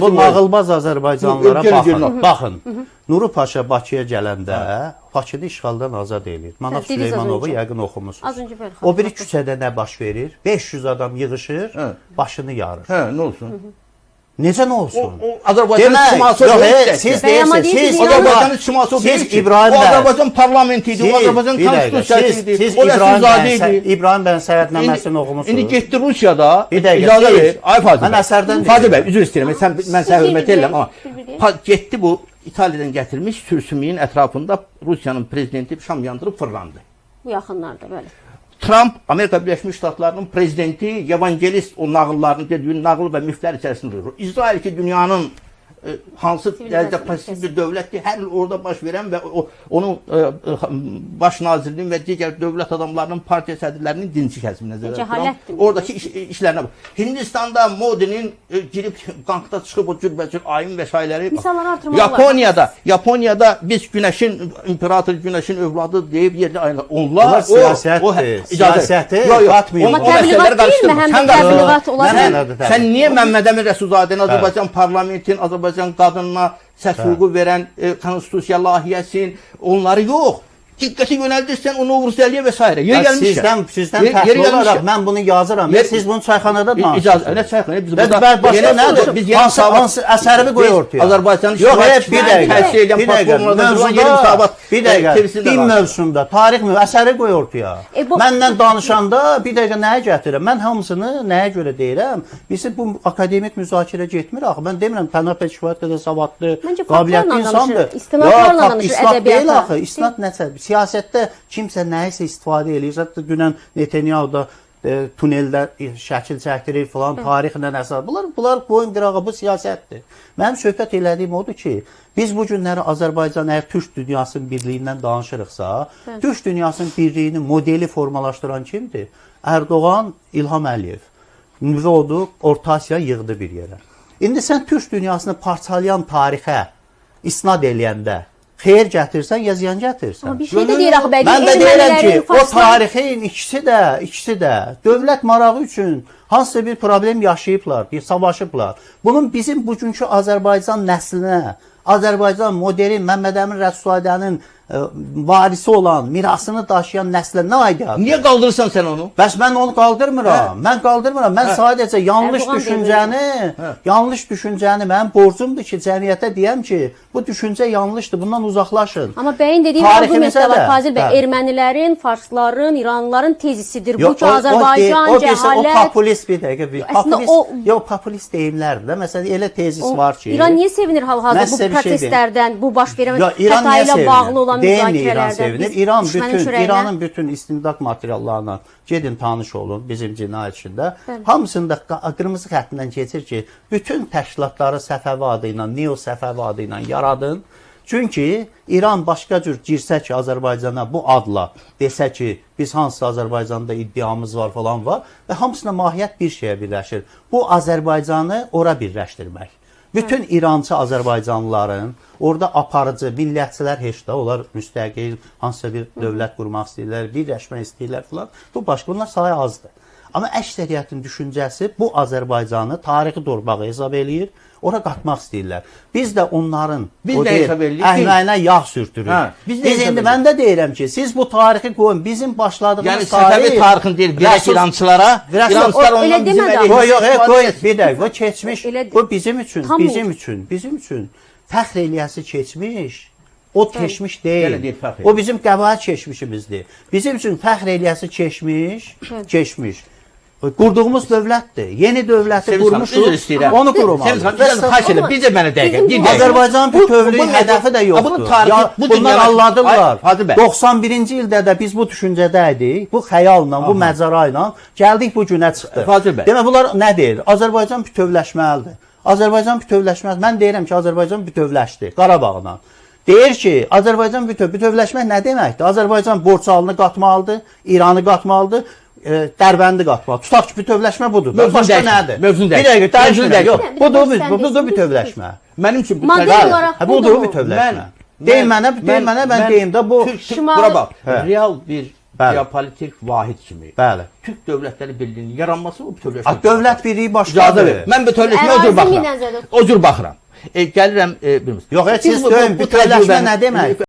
Baxın, bu nağılbaz Azərbaycanlılara baxın. Baxın. Nuru Paşa Bakıya gələndə Bakını işğaldan azad edir. Manaf Süleymanovu yəqin oxumusunuz. O biri küçədə nə baş verir? 500 adam yığışır, başını yarır. Hə, nə olsun? Necə nə olsun? Azərbaycanın çıxması o deyil. Siz deyirsiniz, Azərbaycanın çıxması o deyil ki. O Azərbaycan parlamenti idi, o Azərbaycan konstitusiyası idi. Siz O Rəsulzadə idi. İbrahim bəyin səhvətnaməsini oxumusunuz. İndi getdi Rusiyada, Bir dəqiqə, icazə ver. Ay Fazil mən əsərdən Fazil bəy, üzr istəyirəm, mən sənə hörmət edirəm, amma getdi bu İtaliyadan gətirilmiş sürsümüyün ətrafında Rusiyanın prezidenti şam yandırıb fırlandı. Bu yaxınlarda, bəli. Trump, Amerika Birləşmiş Ştatlarının prezidenti, evangelist o nağıllarını dediği nağıl və miflər içərisində durur. İsrail ki dünyanın hansı dərəcə pasiv bir dövlətdir, hər il orada baş verən və onun baş nazirinin və digər dövlət adamlarının partiya sədrlərinin dinçi kəsimi nəzərdə tuturam. Oradakı işlərinə bax. Hindistanda Modi'nin girib qankda çıxıb o cürbəcür ayın vəsailəri. Yaponiyada biz günəşin, imperator günəşin övladı deyib yerdə ayınlar. Onlar siyasəti qatmıyor. Amma təbliğat deyil mi? Həm də təbliğat olar. Sən niyə Məmməd Əmin Rəsulzadəni Azərbaycan parlamentin, Azərbaycan qadınına səs hüququ verən konstitusiya layihəsinin onları yox. Diqqəti yönəldirsən o Novruzəliyə və s. Sizdən fərqli olaraq mən bunu yazıram. Siz bunu çayxanada danışırsınız. Nə çayxanada? Başqa nədir? Hansı əsəri qoy ortaya? Azərbaycanın yox, bir dəqiqə, din mövzusunda, tarix əsəri qoy ortaya. Məndən danışanda bir dəqiqə nəyə gətirirəm? Mən hamısını nəyə görə deyirəm? Bizim bu akademik müzakirə getmir axı. Mən demirəm, Pənah Bəy kifayət qədər savadlı, qabiliyyətli insandır. İstinadlarla danışır ədəbiyyata. İstinad nəsə? Siyasətdə kimsə nəyisə istifadə eləyir. Dünən Netanyahu da tuneldə şəkil çəkdirir falan, tarixlə əsas. Bunlar boyun qırağı, bu siyasətdir. Mənim söhbət elədiyim odur ki, biz bu günləri Azərbaycan əgər Türk dünyasının birliyindən danışırıqsa, Türk dünyasının birliyini modeli formalaşdıran kimdir? Erdoğan, İlham Əliyev. Nüvə odu, Orta Asiya yığdı bir yerə. İndi sən Türk dünyasını parçalayan tarixə isnad eləyəndə xeyir gətirsən, ya ziyan gətirsən. Amma bir şey də deyir axı, mən də deyirəm ki, o tarixin ikisi də dövlət marağı üçün hansısa bir problem yaşayıblar, bir savaşıblar. Bunun bizim bugünkü Azərbaycan nəslinə, Azərbaycan modern Məmməd Əmin Rəsulzadənin varisi olan, mirasını daşıyan nəslə nə aidiyyatdır? Niyə qaldırırsan sən onu? Bəs mən onu qaldırmıram. Mən qaldırmıram. Mən sadəcə yanlış düşüncəni mənim borcumdur ki, cəmiyyətə deyəm ki, bu düşüncə yanlışdır, bundan uzaqlaşın. Amma bəyin dediyi argumentdə var, Fazil bəy, ermənilərin, farsların, iranlıların tezisidir. Bu ki, Azərbaycan, cəhalət... O populist bir dəqiqə, yox, populist deyimlərdir də. Məsələn, elə tezis var ki... İran niyə sevinir hal-hazırda bu protestlərdən, bu baş verən xəta ilə bağlı olan İran sevinir. İranın bütün istintaq materiallarına gedin tanış olun bizim cinayətçində. Hamısında qırmızı xəttindən keçir ki, bütün təşkilatları Səfəvi adı ilə, Neo Səfəvi adı ilə yaradın. Çünki İran başqa cür girsə ki, Azərbaycana bu adla desə ki, biz hansı Azərbaycanda iddiamız var falan var və hamısına mahiyyət bir şeyə birləşir. Bu Azərbaycanı ora birləşdirmək. Bütün İrançı Azərbaycanlıların orada aparıcı millətçilər heç də, onlar müstəqil hansısa bir dövlət qurmaq istəyirlər, birləşmək istəyirlər falan. Bu başqa, bunlar sayı azdır. Amma əksəriyyətin düşüncəsi bu Azərbaycanı tarixi torbağa hesab eləyir, ora qatmaq istəyirlər. Biz də onların əhnəyinə yağ sürtürük. Biz indi mən də deyirəm ki, siz bu tarixi qoyun, bizim başladığımız tarix... Yəni Səfəvi tarixin deyil, birək İrançılara, İrançılar ondan bizim əleyhimizə... Bir dəqiq, o keçmiş, bu bizim üçün fəxr eləyəsi keçmiş, o keçmiş deyil. O bizim qəbaət keçmişimizdir. Bizim üçün fəxr eləyəsi keçmiş. Qurduğumuz dövlətdir. Yeni dövləti qurmuşuq, onu qurumalıyıq. Bir də mənə dəqiqə. Azərbaycanın bütövlüyü hədəfi də yoxdur. Bunlar anladılar. 91-ci ildə də biz bu düşüncədə idik. Bu xəyalla, bu məcara ilə gəldik bu günə çıxdı. Demək, bunlar nə deyir? Azərbaycan bütövləşməlidir. Azərbaycan bütövləşməlidir. Mən deyirəm ki, Azərbaycan bütövləşdi Qarabağla. Deyir ki, Azərbaycan bütövləşmək nə deməkdir? Azərbaycan Borçalını qatmalıdır, İranı qatmalıdır, Dərbəndi qatmalı. Tutaq ki, bütövləşmə budur. Başqa nədir? Mövzun dəqiq. Bir dəqiq, dəyişmirəm. Yox, budur bütövləşmə. Mənim üçün budur bütövləşmə. Deyim mənə, mən deyim də bu... Bura bax, real bir geopolitik vahid kimi. Bəli. Türk Dövlətləri Birliyinin yaranması o bütövləşmə. Dövlət birliyi İcazə başqadır. ver. Mən bütövləşmə o cür baxıram. O cür baxıram. Gəlirəm, bilmirsiniz. Yox, siz görün, bütövləşmə nə demək?